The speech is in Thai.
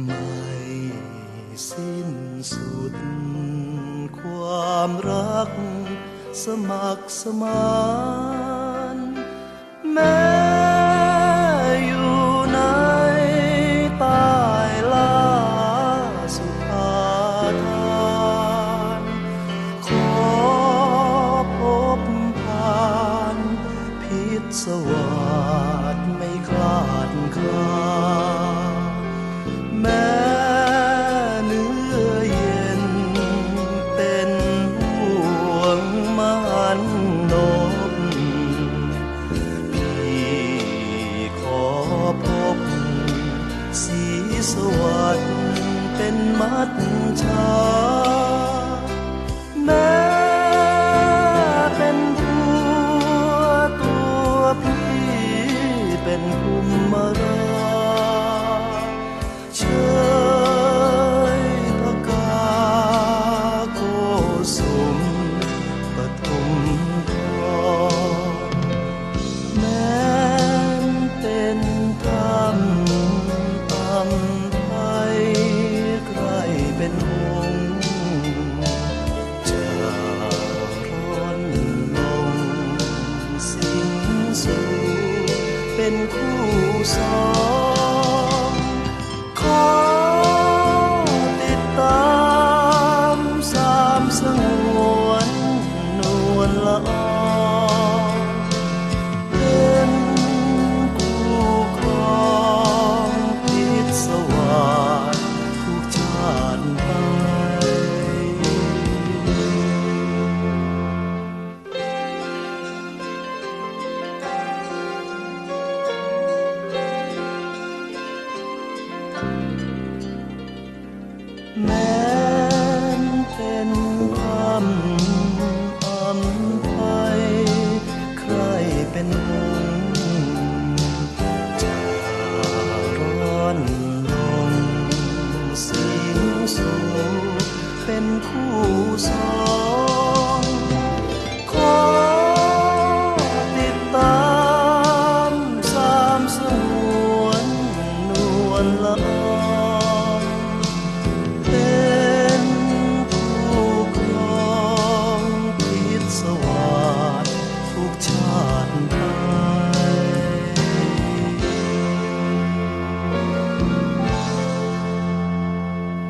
ไม่สิ้นสุดความรักสมัครสมานแม้อยู่ในใต้ล่าสุธาทานขอพบผ่านพิศวาสไม่คลาดคลาแม้เนื้อเย็นเป็นห่วงมันนบพี่ขอพบสีสวัสดิ์เป็นมัจฉาแม้เป็นผัวตัวพี่เป็นภูมิราเชยพกาโกสุมปทุมพรแม้นเป็นธรรมอำไพใครเป็นองค์จะร้อนลงสิงสู่เป็นคู่สองขอติดตามสามสงวนนวลละอองเป็นคู่ครองพิศวาสทุกชาติไปแม้นเป็นธรรมอำไพใครเป็นองค์จะร้อนลงสิงสู่เป็นคู่สองขอติดตามสามสงวนนวลละอ